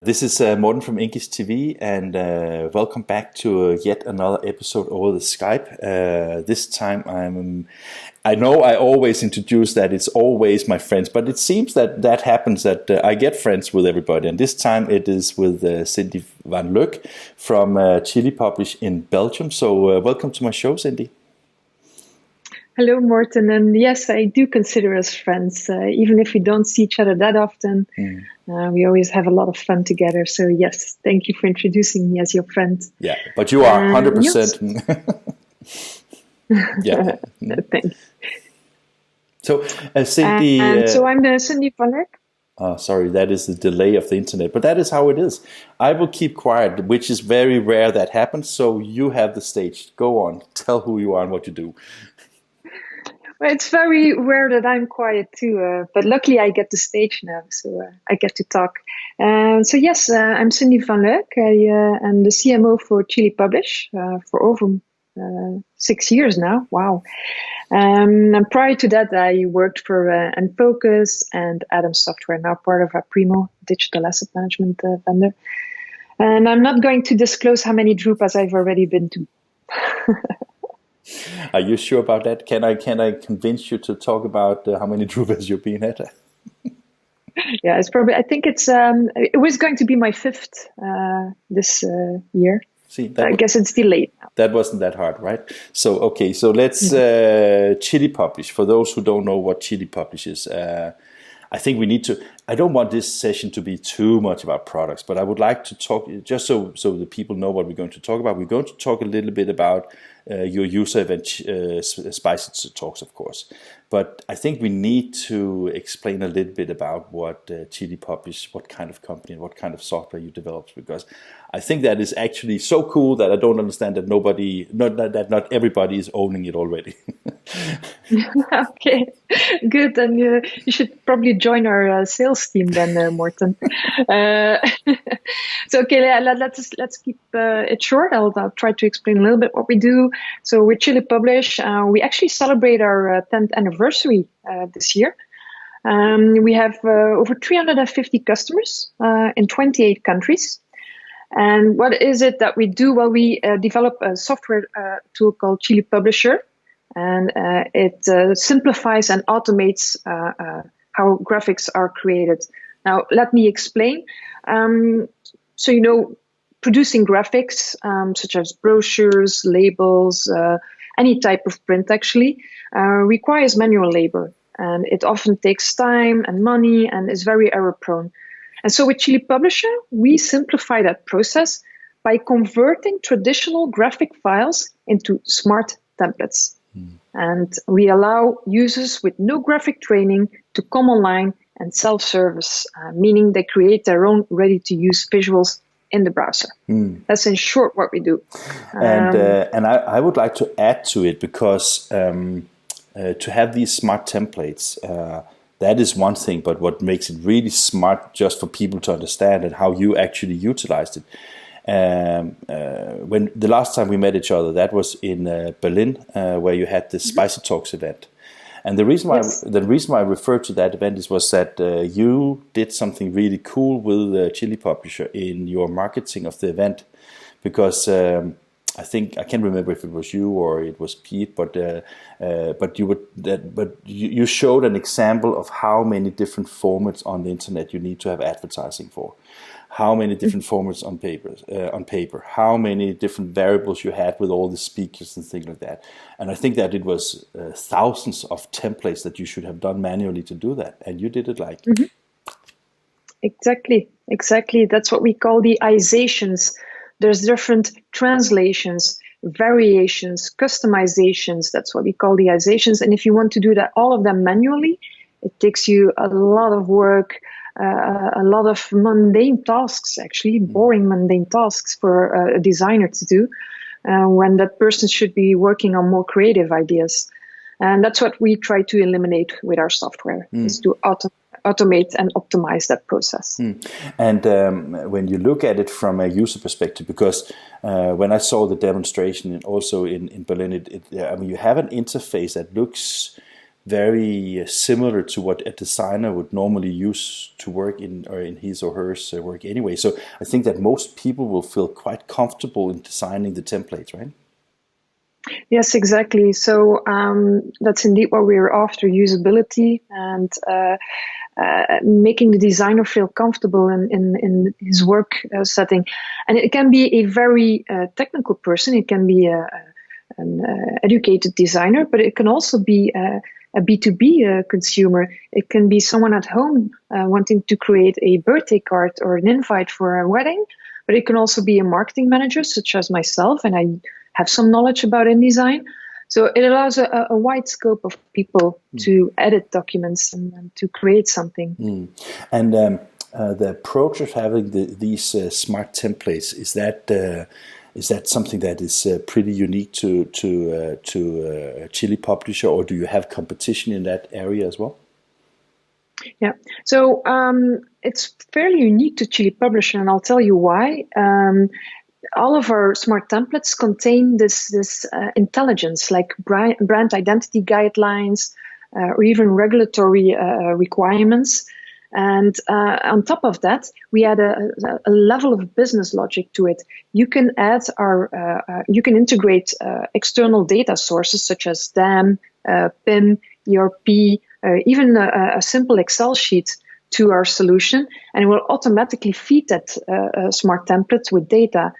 This is Morten from INKISH TV, and welcome back to yet another episode over the Skype. This time I know I always introduce that it's always my friends, but it seems that happens that I get friends with everybody, and this time it is with Cindy van Luyck from Chili Publish in Belgium. So welcome to my show, Cindy. Hello, Morten, and yes, I do consider us friends, even if we don't see each other that often. We always have a lot of fun together. So yes, thank you for introducing me as your friend. Yeah, but you are 100%. Yeah. Thanks. So, Cindy. So I'm Cindy van Luyck. Sorry, that is the delay of the internet, but that is how it is. I will keep quiet, which is very rare that happens. So you have the stage. Go on, tell who you are and what you do. Well, it's very rare that I'm quiet too, but luckily I get the stage now, so I get to talk. So yes, I'm Cindy van Luyck. I am the CMO for Chili Publish for over 6 years now. Wow. And prior to that, I worked for Enfocus and Adams Software, now part of Primo, digital asset management vendor. And I'm not going to disclose how many Drupas I've already been to. Are you sure about that? Can I convince you to talk about how many Drupas you've been at? Yeah, it's probably. I think it was going to be my 5th this year. See, I guess it's delayed now. That wasn't that hard, right? So okay, so let's Chili Publish. For those who don't know what Chili Publish is, I think we need to. I don't want this session to be too much about products, but I would like to talk just so the people know what we're going to talk about. We're going to talk a little bit about your user event, SPICYtalks, of course. But I think we need to explain a little bit about what Chili Publish, what kind of company, and what kind of software you develop, because I think that is actually so cool that I don't understand that not everybody is owning it already. Okay, good. Then you should probably join our sales team then, Morten. So okay, let's keep it short. I'll try to explain a little bit what we do. So with Chili Publish, we actually celebrate our 10th anniversary this year. We have over 350 customers in 28 countries. And what is it that we do? Well, we develop a software tool called Chili Publisher, and it simplifies and automates how graphics are created. Now, let me explain. So, producing graphics, such as brochures, labels, any type of print actually, requires manual labor. And it often takes time and money and is very error prone. And so with Chili Publisher, we simplify that process by converting traditional graphic files into smart templates. And we allow users with no graphic training to come online and self-service, meaning they create their own ready-to-use visuals in the browser. That's in short what we do. And I would like to add to it, because to have these smart templates, that is one thing, but what makes it really smart just for people to understand and how you actually utilized it. When the last time we met each other, that was in Berlin, where you had the SPICYtalks event. And the reason why I referred to that event was that you did something really cool with Chili Publisher in your marketing of the event, because I think I can't remember if it was you or it was Pete, but you showed an example of how many different formats on the internet you need to have advertising for. How many different formats on paper, how many different variables you had with all the speakers and things like that. And I think that it was thousands of templates that you should have done manually to do that. And you did it like... Exactly. That's what we call the izations. There's different translations, variations, customizations. That's what we call the izations. And if you want to do that, all of them manually, it takes you a lot of work, a lot of mundane tasks, actually, boring mundane tasks for a designer to do, when that person should be working on more creative ideas. And that's what we try to eliminate with our software, is to automate and optimize that process. And when you look at it from a user perspective, because when I saw the demonstration, and also in Berlin, you have an interface that looks very similar to what a designer would normally use to work in, or in his or her work anyway. So I think that most people will feel quite comfortable in designing the templates, right? Yes, exactly. So that's indeed what we're after: usability and making the designer feel comfortable in his work setting. And it can be a very technical person. It can be an educated designer, but it can also be a B2B consumer. It can be someone at home wanting to create a birthday card or an invite for a wedding, but it can also be a marketing manager such as myself, and I have some knowledge about InDesign. So it allows a wide scope of people to edit documents and to create something. And the approach of having these smart templates, is that something that is pretty unique to Chili Publisher, or do you have competition in that area as well? Yeah, so it's fairly unique to Chili Publisher, and I'll tell you why. All of our smart templates contain this intelligence, like brand identity guidelines or even regulatory requirements. And on top of that, we add a level of business logic to it. You can add you can integrate external data sources such as DAM, PIM, ERP, even a simple Excel sheet to our solution, and it will automatically feed that smart template with data.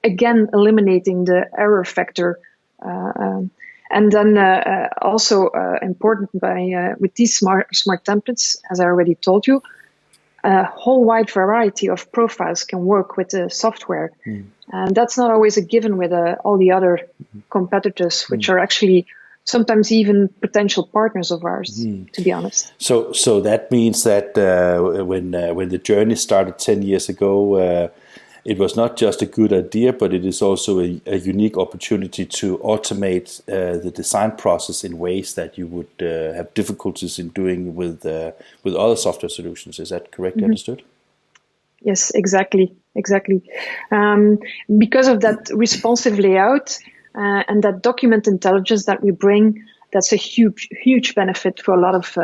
Again, eliminating the error factor. And then also important with these smart templates, as I already told you, a whole wide variety of profiles can work with the software. And that's not always a given with all the other competitors, which are actually sometimes even potential partners of ours, to be honest. So that means that when the journey started 10 years ago, it was not just a good idea, but it is also a unique opportunity to automate the design process in ways that you would have difficulties in doing with other software solutions. Is that correctly understood? Yes, exactly. Because of that responsive layout and that document intelligence that we bring, that's a huge benefit for a lot of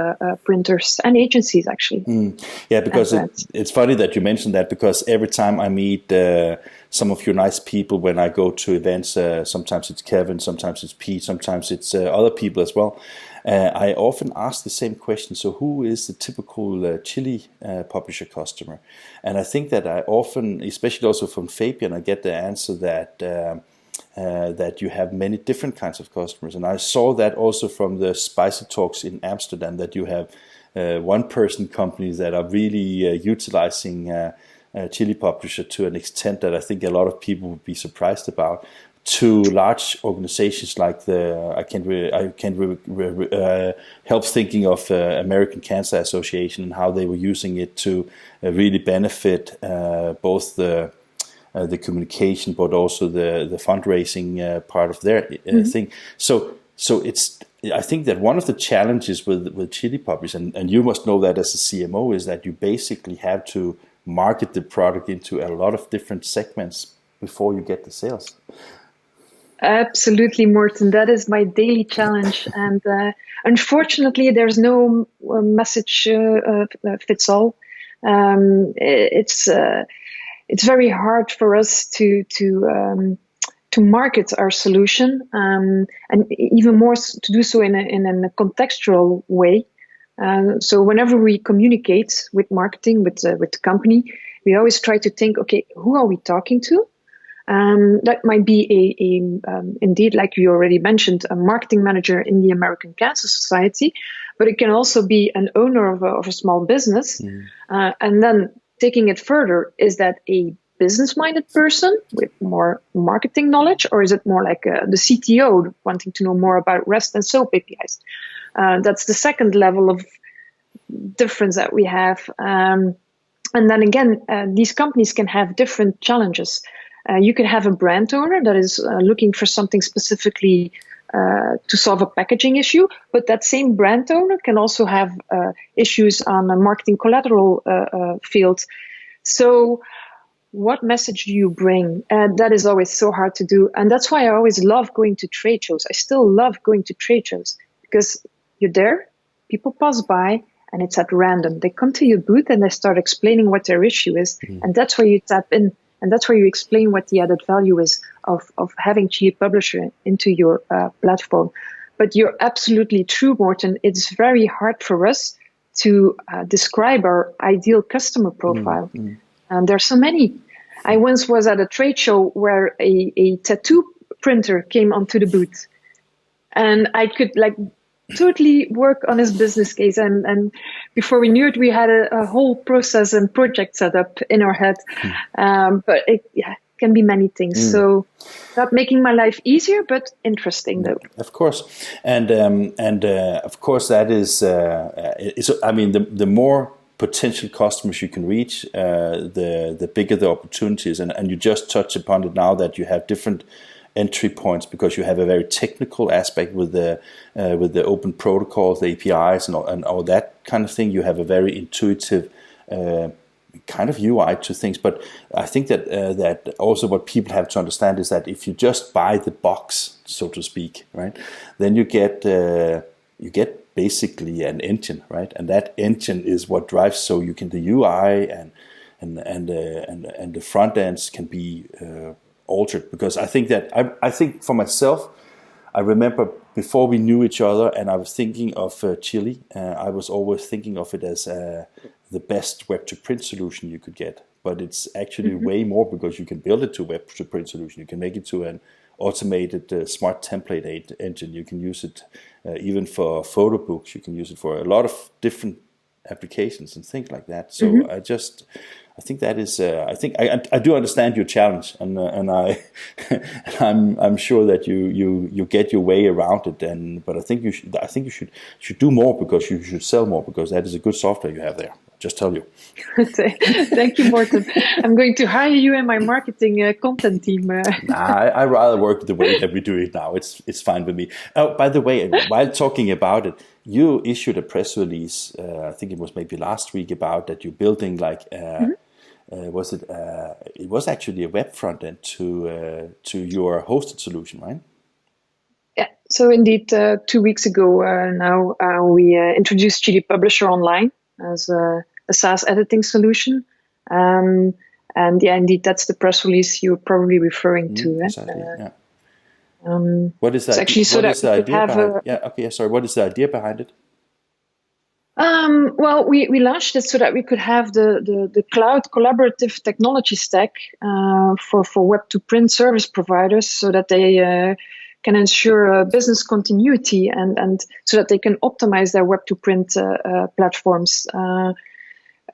printers and agencies, actually. Yeah, because it's funny that you mentioned that, because every time I meet some of your nice people when I go to events, sometimes it's Kevin, sometimes it's Pete, sometimes it's other people as well, I often ask the same question. So who is the typical Chili Publisher customer? And I think that I often, especially also from Fabian, I get the answer that you have many different kinds of customers. And I saw that also from the SPICYtalks in Amsterdam, that you have one-person companies that are really utilizing Chili Publisher to an extent that I think a lot of people would be surprised about, to large organizations like I can help thinking of American Cancer Association and how they were using it to really benefit both the communication, but also the fundraising part of their thing. So it's, I think that one of the challenges with Chili Publish, and you must know that as a CMO, is that you basically have to market the product into a lot of different segments before you get the sales. Absolutely, Morten. That is my daily challenge. And unfortunately, there's no message fits all. It's very hard for us to market our solution, and even more to do so in a contextual way. So whenever we communicate with marketing, with the company, we always try to think, okay, who are we talking to? That might be indeed, like you already mentioned, a marketing manager in the American Cancer Society, but it can also be an owner of a small business. And then taking it further, is that a business-minded person with more marketing knowledge, or is it more like the CTO wanting to know more about REST and SOAP APIs? That's the second level of difference that we have. And then again, these companies can have different challenges. You can have a brand owner that is looking for something specifically to solve a packaging issue, but that same brand owner can also have issues on a marketing collateral field. So what message do you bring? And that is always so hard to do. And that's why I always love going to trade shows. I still love going to trade shows, because you're there, people pass by, and it's at random. They come to your booth and they start explaining what their issue is. And that's where you tap in. And that's where you explain what the added value is of having Chili Publisher into your platform. But you're absolutely true, Morten. It's very hard for us to describe our ideal customer profile. And there's so many. I once was at a trade show where a tattoo printer came onto the booth. And I could totally work on his business case. And before we knew it, we had a whole process and project set up in our head. But it can be many things. So not making my life easier, but interesting though. Of course. And of course that is, the more potential customers you can reach, the bigger the opportunities. And you just touch upon it now that you have different entry points because you have a very technical aspect with the open protocols, the APIs, and all that kind of thing. You have a very intuitive kind of UI to things. But I think that also what people have to understand is that if you just buy the box, so to speak, right, then you get basically an engine, right, and that engine is what drives. So you can the UI and the front ends can be altered, because I think for myself, I remember before we knew each other and I was thinking of Chili, I was always thinking of it as the best web to print solution you could get, but it's actually way more, because you can build it to web to print solution, you can make it to an automated smart template engine, you can use it even for photo books, you can use it for a lot of different applications and things like that. So I think that is. I think I do understand your challenge, and I'm sure that you get your way around it. But I think you should do more, because you should sell more, because that is a good software you have there. Just tell you. Thank you, Morten. I'm going to hire you in my marketing content team. I rather work the way that we do it now. It's fine with me. Oh, by the way, while talking about it, you issued a press release. I think it was maybe last week, about that you're building it was actually a web front end to your hosted solution, right? Yeah. So indeed, 2 weeks ago now we introduced Chili Publisher Online as a SaaS editing solution. And yeah, indeed, that's the press release you're probably referring to. Exactly, yeah. What is that? Actually, so that we could have What is the idea behind it? Well, we launched it so that we could have the cloud collaborative technology stack for web to print service providers, so that they can ensure business continuity and so that they can optimize their web to print platforms.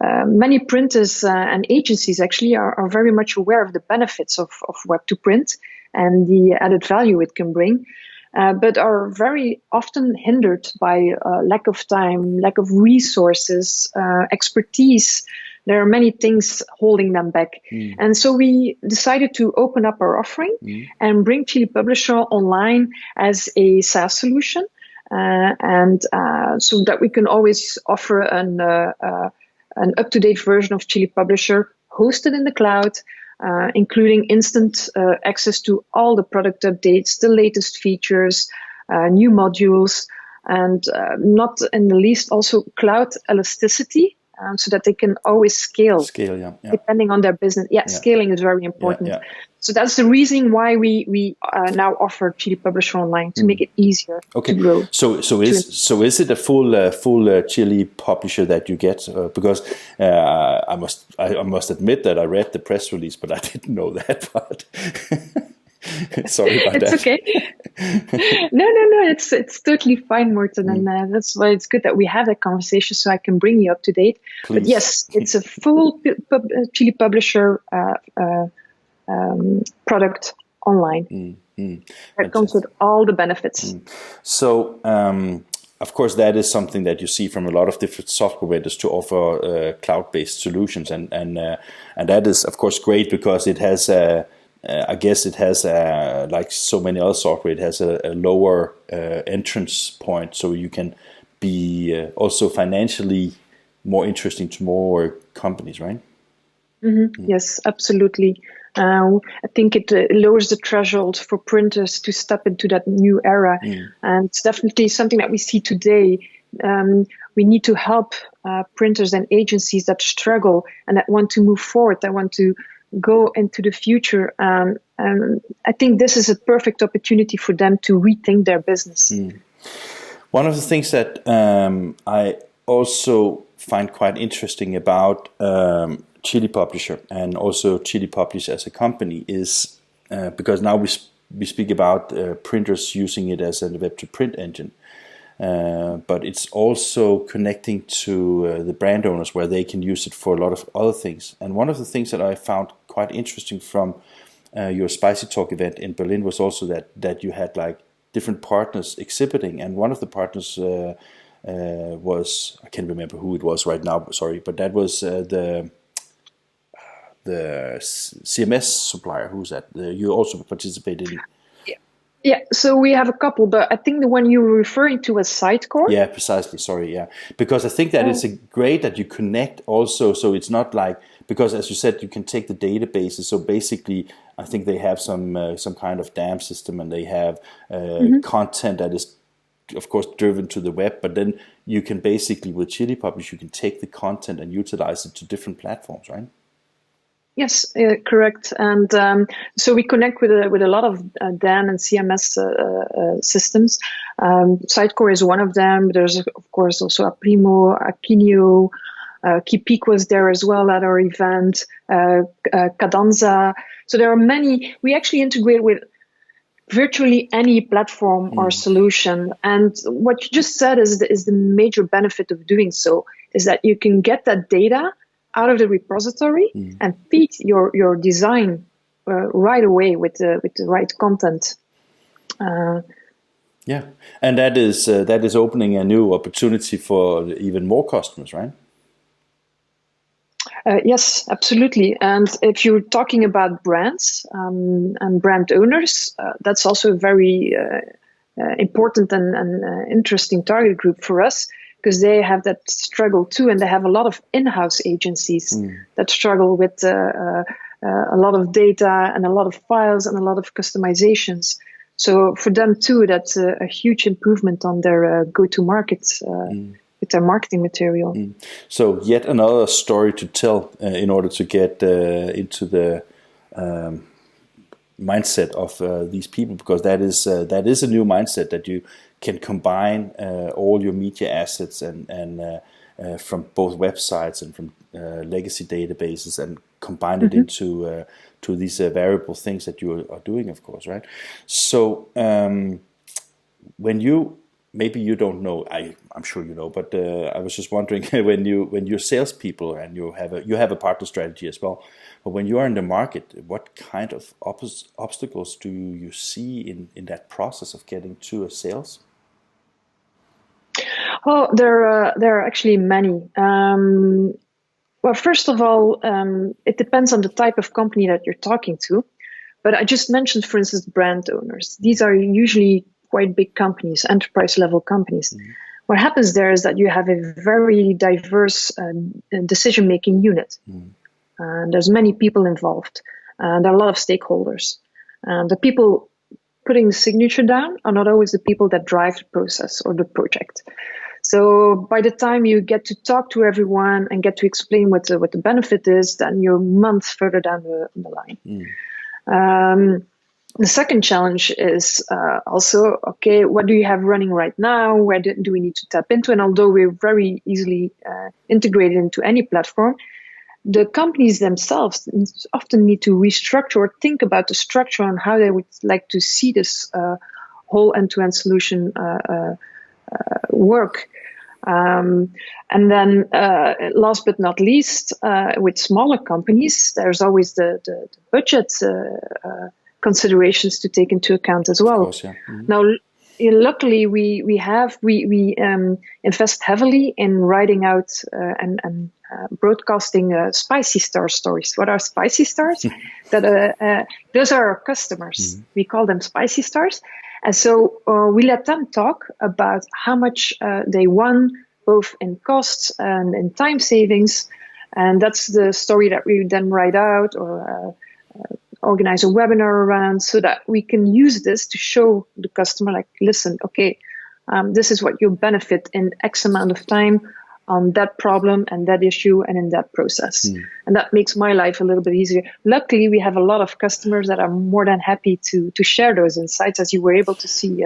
Many printers and agencies actually are very much aware of the benefits of web to print and the added value it can bring. But are very often hindered by lack of time, lack of resources, expertise. There are many things holding them back. And so we decided to open up our offering and bring Chili Publisher Online as a SaaS solution. And so that we can always offer an up-to-date version of Chili Publisher hosted in the cloud, including instant access to all the product updates, the latest features, new modules, and not in the least also cloud elasticity, so that they can always scale depending on their business. Scaling is very important. So that's the reason why we now offer Chili Publisher Online, to make it easier to grow. So is it a full Chili Publisher that you get? Because I must admit that I read the press release, but I didn't know that part. Sorry about that. It's okay. No, it's totally fine, Morten, and that's why it's good that we have that conversation, so I can bring you up to date. Please. But yes, it's a full Chili Publisher product online that comes with all the benefits. So, of course, that is something that you see from a lot of different software vendors to offer cloud-based solutions, and that is, of course, great, because it has I guess it has, like so many other software, it has a lower entrance point, so you can be also financially more interesting to more companies, right? Yes, absolutely. I think it lowers the threshold for printers to step into that new era. And it's definitely something that we see today. We need to help printers and agencies that struggle and that want to move forward, that want to go into the future. And I think this is a perfect opportunity for them to rethink their business. One of the things that I also find quite interesting about Chili Publisher and also Chili Publish as a company is because now we speak about printers using it as a web-to-print engine. But it's also connecting to the brand owners where they can use it for a lot of other things. And one of the things that I found quite interesting from your SPICYtalk event in Berlin was also that you had like different partners exhibiting, and one of the partners was, I can't remember who it was right now, sorry, but that was the CMS supplier. Who's that? You also participated in. Yeah, so we have a couple, but I think the one you were referring to was Sitecore. Yeah, precisely. Sorry, yeah, because I think that it's great that you connect also. So it's not like, because as you said, you can take the databases. So basically, I think they have some kind of dam system, and they have content that is, of course, driven to the web. But then you can basically, with Chili Publish, you can take the content and utilize it to different platforms, right? Yes, correct. And so we connect with a lot of DAM and CMS systems. Sitecore is one of them. There's, of course, also Aprimo, Akinio, Keypeak was there as well at our event, Cadenza. So there are many. We actually integrate with virtually any platform or solution. And what you just said is the major benefit of doing so, is that you can get that data out of the repository and feed your design right away with the right content. Yeah, and that is opening a new opportunity for even more customers, right? Yes, absolutely. And if you're talking about brands and brand owners, that's also a very important and interesting target group for us, because they have that struggle too, and they have a lot of in-house agencies that struggle with a lot of data and a lot of files and a lot of customizations. So for them too, that's a huge improvement on their go-to-market with their marketing material. So yet another story to tell in order to get into the mindset of these people, because that is a new mindset, that you can combine all your media assets and from both websites and from legacy databases, and combine it into to these variable things that you are doing, of course, right? So when you, maybe you don't know, I'm sure you know, but I was just wondering when you're salespeople and you have a partner strategy as well, but when you are in the market, what kind of obstacles do you see in that process of getting to a sales? Oh, there are actually many. Well, first of all, it depends on the type of company that you're talking to. But I just mentioned, for instance, brand owners. These are usually quite big companies, enterprise level companies. What happens there is that you have a very diverse decision-making unit. There's many people involved. There are a lot of stakeholders. The people putting the signature down are not always the people that drive the process or the project. So by the time you get to talk to everyone and get to explain what the benefit is, then you're months further down the line. The second challenge is also, okay, what do you have running right now? Where do we need to tap into? And although we're very easily integrated into any platform, the companies themselves often need to restructure or think about the structure and how they would like to see this whole end-to-end solution work. And then last but not least, with smaller companies, there's always the budget considerations to take into account as well. Of course, yeah. Now, luckily, we invest heavily in writing out and broadcasting spicy star stories. What are spicy stars? Those are our customers. We call them spicy stars. And so we let them talk about how much they won, both in costs and in time savings, And that's the story that we then write out or organize a webinar around, so that we can use this to show the customer, like, listen, okay, this is what you'll benefit in X amount of time on that problem and that issue and in that process. And that makes my life a little bit easier. Luckily, we have a lot of customers that are more than happy to share those insights, as you were able to see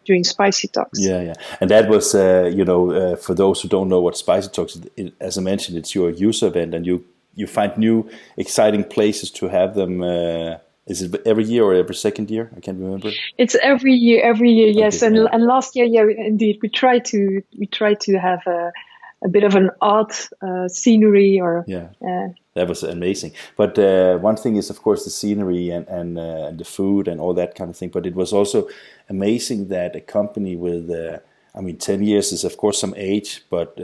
during SPICYtalks. Yeah. And that was, for those who don't know what SPICYtalks, as I mentioned, it's your user event, and you find new exciting places to have them. Is it every year or every second year? I can't remember. It's every year, yes. Okay, and last year, yeah, indeed, we try to have a bit of an odd scenery or that was amazing. But one thing is, of course, the scenery and the food and all that kind of thing. But it was also amazing that a company with 10 years is of course some age, but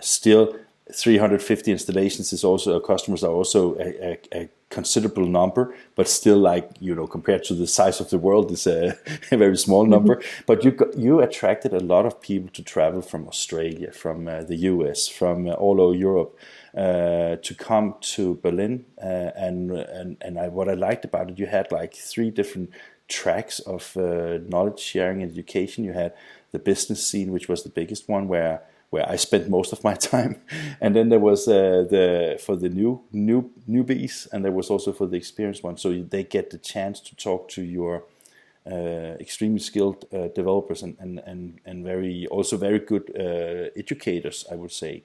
still 350 installations is also, customers are also a considerable number, but still, like, compared to the size of the world, is a very small number. But you attracted a lot of people to travel from Australia, from the US, from all over Europe, to come to Berlin. What I liked about it, you had like 3 different tracks of knowledge sharing and education. You had the business scene, which was the biggest one, where I spent most of my time, and then there was for the newbies, and there was also for the experienced ones. So they get the chance to talk to your extremely skilled developers and very good educators, I would say.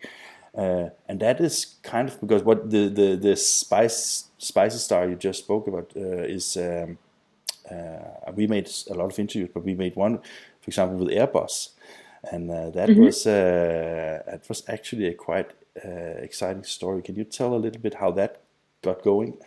And that is kind of because what the Spicy Star you just spoke about is. We made a lot of interviews, but we made one, for example, with Airbus. And that was actually a quite exciting story. Can you tell a little bit how that got going?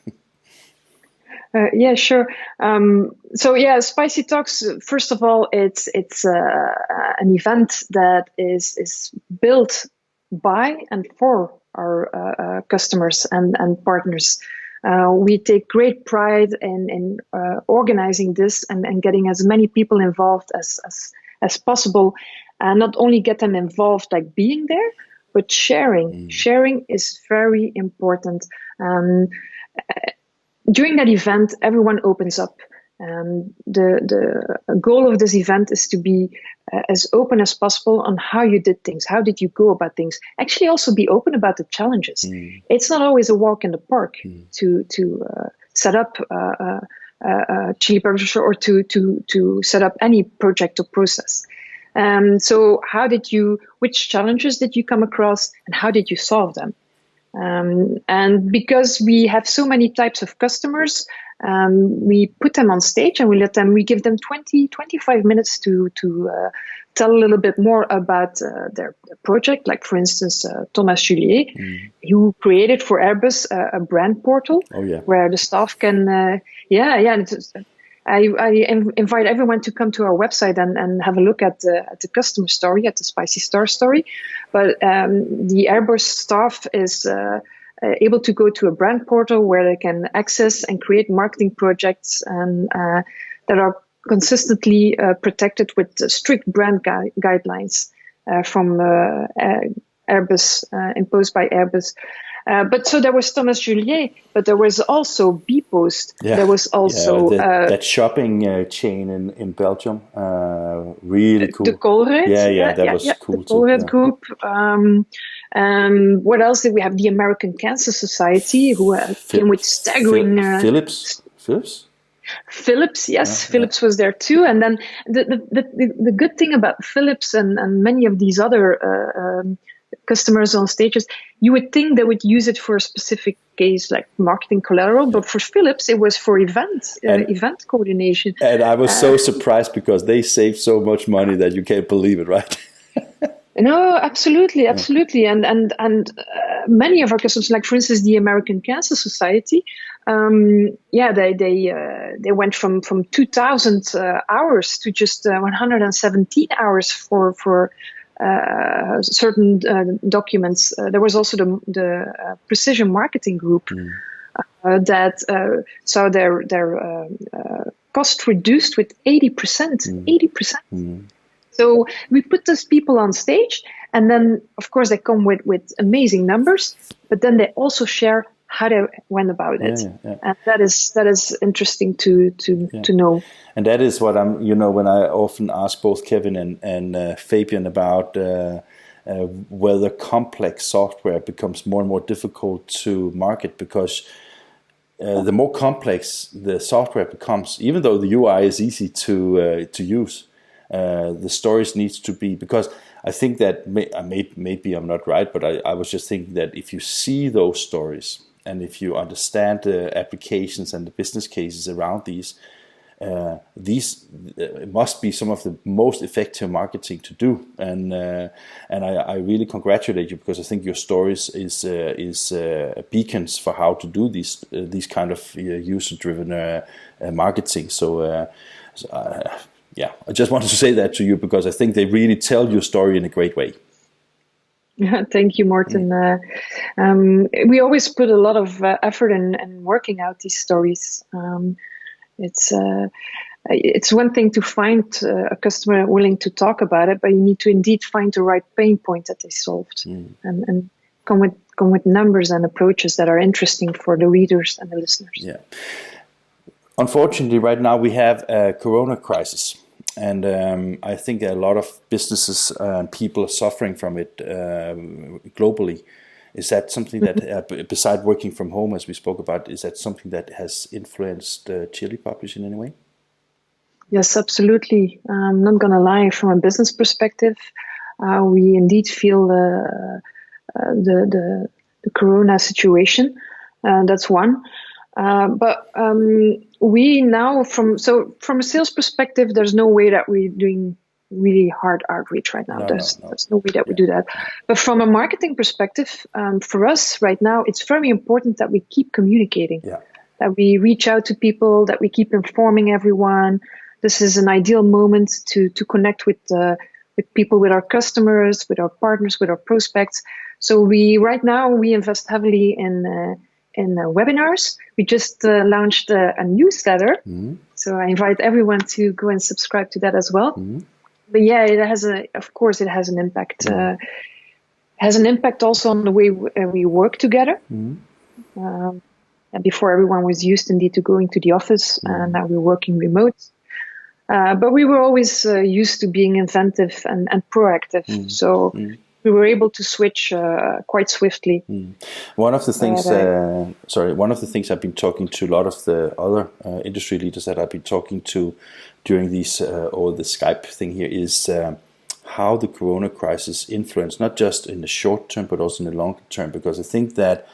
Yeah, sure. So SPICYtalks. First of all, it's an event that is built by and for our customers and partners. We take great pride in organizing this and getting as many people involved as possible. And not only get them involved, like being there, but sharing. Sharing is very important. During that event, everyone opens up. The goal of this event is to be as open as possible on how you did things. How did you go about things? Actually, also be open about the challenges. It's not always a walk in the park to set up a chili publisher or to set up any project or process. So which challenges did you come across and how did you solve them? And because we have so many types of customers, we put them on stage and we give them 25 minutes to tell a little bit more about their project. Like, for instance, Thomas Julier, who created for Airbus a brand portal where the staff can, I invite everyone to come to our website and have a look at the customer story, at the Spicy Star story. But the Airbus staff is able to go to a brand portal where they can access and create marketing projects and that are consistently protected with strict brand guidelines from Airbus, imposed by Airbus. But so there was Thomas Julier, but there was also bpost. There was also that shopping chain in Belgium. Really cool. The Colruyt. That was cool the Colruyt Group. What else did we have? The American Cancer Society, who came with staggering. Philips, yes, Philips was there too. And then the good thing about Philips and many of these other customers on stages, you would think they would use it for a specific case like marketing collateral, but for Philips it was for event coordination. And I was so surprised because they saved so much money that you can't believe it, right? No, absolutely. And many of our customers, like for instance the American Cancer Society, they went from 2,000 hours to just 117 hours for certain documents. There was also the Precision Marketing Group that saw their cost reduced with 80%. 80%. So we put those people on stage, and then of course they come with amazing numbers, but then they also share how they went about it. And that is interesting to know. And that is what I'm, when I often ask both Kevin and Fabian about whether complex software becomes more and more difficult to market, because the more complex the software becomes, even though the UI is easy to use, the stories needs to be, because I think that maybe I'm not right, but I was just thinking that if you see those stories and if you understand the applications and the business cases around these must be some of the most effective marketing to do, and I really congratulate you, because I think your stories is beacons for how to do these kind of user-driven marketing. So I just wanted to say that to you, because I think they really tell your story in a great way. Thank you, Morten. We always put a lot of effort in working out these stories. It's one thing to find a customer willing to talk about it, but you need to indeed find the right pain point that they solved, and come with numbers and approaches that are interesting for the readers and the listeners. Yeah. Unfortunately, right now we have a Corona crisis, and I think a lot of businesses and people are suffering from it globally. Is that something that, beside working from home, as we spoke about, is that something that has influenced Chili Publish in any way? Yes, absolutely. I'm not going to lie. From a business perspective, we indeed feel the Corona situation. That's one. But we now, from a sales perspective, there's no way that we're doing really hard outreach right now. There's no way that we do that. But from a marketing perspective, for us right now, it's very important that we keep communicating, that we reach out to people, that we keep informing everyone. This is an ideal moment to connect with people, with our customers, with our partners, with our prospects. So right now we invest heavily in webinars. We just launched a newsletter. So I invite everyone to go and subscribe to that as well. But yeah, of course it has an impact. Has an impact also on the way we work together. And before, everyone was used indeed to going to the office, and now we're working remote. But we were always used to being inventive and proactive. So we were able to switch quite swiftly. One of the things I've been talking to a lot of the other industry leaders that I've been talking to during these Over the Skype thing here is how the Corona crisis influenced, not just in the short term, but also in the long term. Because I think that,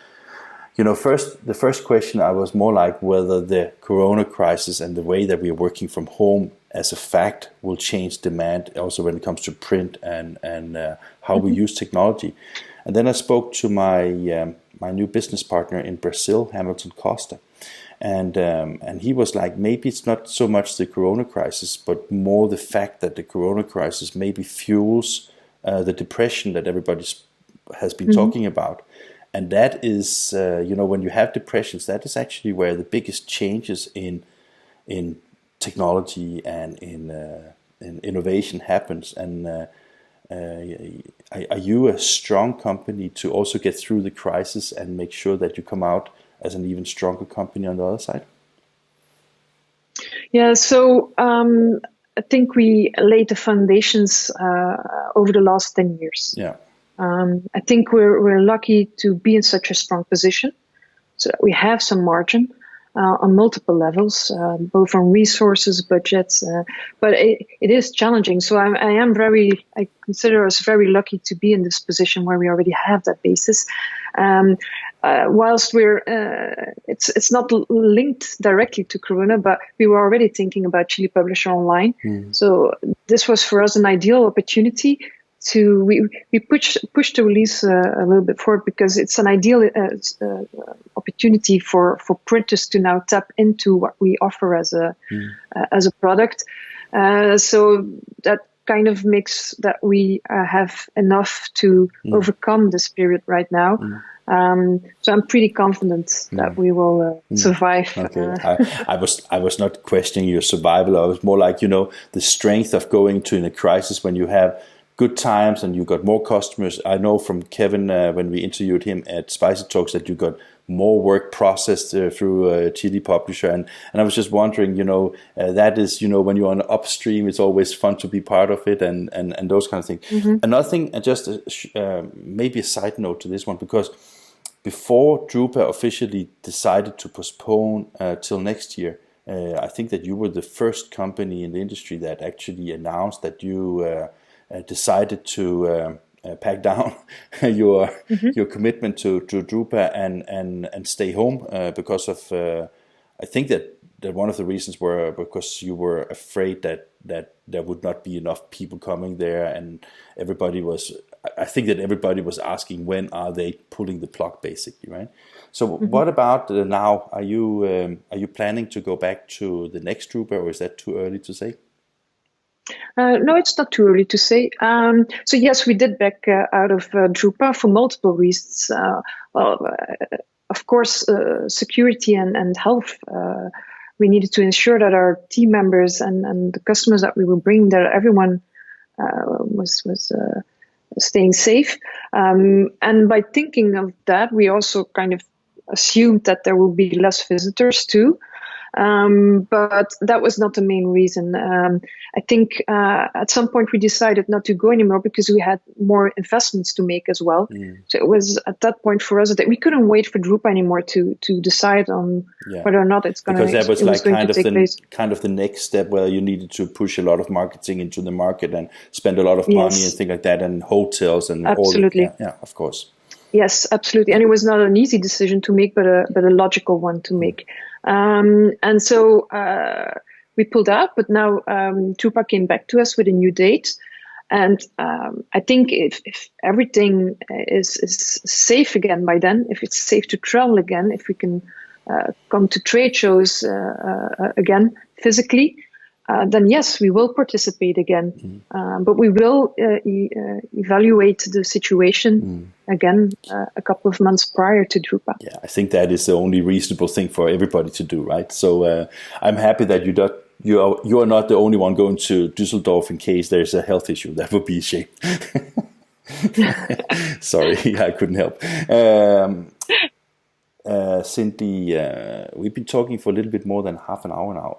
the first question I was more like whether the Corona crisis and the way that we are working from home as a fact will change demand also when it comes to print and how we use technology. And then I spoke to my my new business partner in Brazil, Hamilton Costa, and he was like, maybe it's not so much the Corona crisis, but more the fact that the Corona crisis maybe fuels the depression that everybody has been talking about. And that is, when you have depressions, that is actually where the biggest changes in technology and in innovation happens. And are you a strong company to also get through the crisis and make sure that you come out as an even stronger company on the other side? Yeah, so I think we laid the foundations over the last 10 years. Yeah. I think we're lucky to be in such a strong position, so that we have some margin on multiple levels, both on resources, budgets, but it is challenging. So I consider us very lucky to be in this position where we already have that basis. Whilst it's not linked directly to Corona, but we were already thinking about Chili Publisher Online. So this was for us an ideal opportunity we push the release a little bit forward, because it's an ideal opportunity for printers to now tap into what we offer as a product. So that kind of makes that we have enough to overcome this period right now. So I'm pretty confident that we will survive. Okay, I was not questioning your survival. I was more like, the strength of going to in a crisis when you have good times and you got more customers. I know from Kevin when we interviewed him at SPICYtalks that you got more work processed through Chili Publisher, and I was just wondering, that is, when you're on upstream, it's always fun to be part of it, and those kind of things. Another thing, and just maybe a side note to this one, because before Drupa officially decided to postpone till next year, I think that you were the first company in the industry that actually announced that you decided to pack down your commitment to Drupa and stay home because of I think that one of the reasons were because you were afraid that there would not be enough people coming there, and I think that everybody was asking, when are they pulling the plug, basically, right? So what about now? Are you planning to go back to the next Drupa, or is that too early to say? No, it's not too early to say. So yes, we did back out of Drupa for multiple reasons. Of course, security and health. We needed to ensure that our team members and the customers that we were bringing there, everyone was staying safe. And by thinking of that, we also kind of assumed that there will be less visitors too. But that was not the main reason. I think at some point we decided not to go anymore because we had more investments to make as well. So it was at that point for us that we couldn't wait for Drupa anymore to decide on whether or not it's going to take place. Because that was kind of the next step where you needed to push a lot of marketing into the market and spend a lot of money and things like that, and hotels and absolutely. All yeah, of course. Yes, absolutely. And it was not an easy decision to make, but a logical one to make. And so we pulled out, but now Drupa came back to us with a new date. And I think if everything is safe again by then, if it's safe to travel again, if we can come to trade shows again physically, then yes, we will participate again. But we will evaluate the situation again a couple of months prior to Drupa. Yeah, I think that is the only reasonable thing for everybody to do, right? So I'm happy that you are not the only one going to Düsseldorf in case there's a health issue. That would be a shame. Sorry, I couldn't help. Cindy, we've been talking for a little bit more than half an hour now.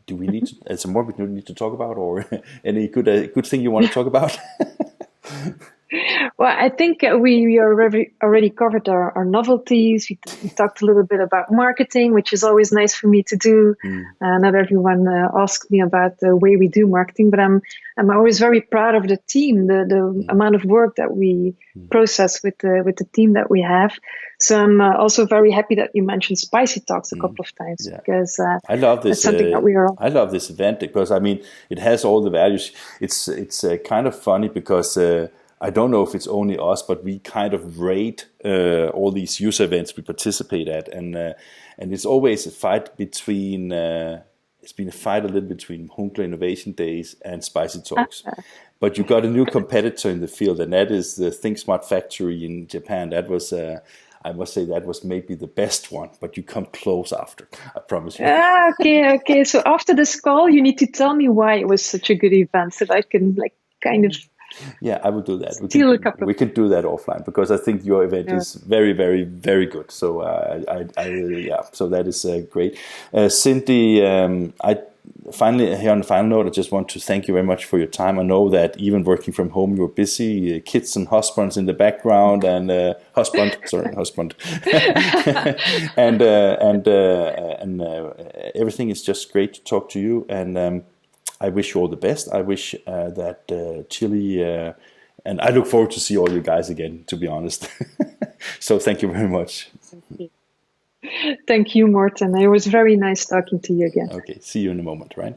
Do we need to, is there more we need to talk about, or any good thing you want to talk about? Well, I think we already covered our novelties. We talked a little bit about marketing, which is always nice for me to do. Not everyone asks me about the way we do marketing, but I'm always very proud of the team, the amount of work that we process with the team that we have. So I'm also very happy that you mentioned SPICYtalks a couple of times, because I love this. That's something that we are. I love this event because it has all the values. It's kind of funny because. I don't know if it's only us, but we kind of rate all these user events we participate at, and it's always a fight between. It's been a fight a little between Hunkler Innovation Days and SPICYtalks, but you got a new competitor in the field, and that is the Think Smart Factory in Japan. That was. I must say that was maybe the best one, but you come close after. I promise you. Okay. So after this call, you need to tell me why it was such a good event, so that I can kind of. Yeah, I will do that. We can do that offline because I think your event is very, very, very good. So so that is great. Cindy, I finally here on the final note, I just want to thank you very much for your time. I know that even working from home, you're busy, kids and husbands in the background, and husband, and everything is just great to talk to you. And I wish you all the best. I wish that Chile, and I look forward to see all you guys again, to be honest. So thank you very much. Thank you, Morten. It was very nice talking to you again. Okay, see you in a moment, right?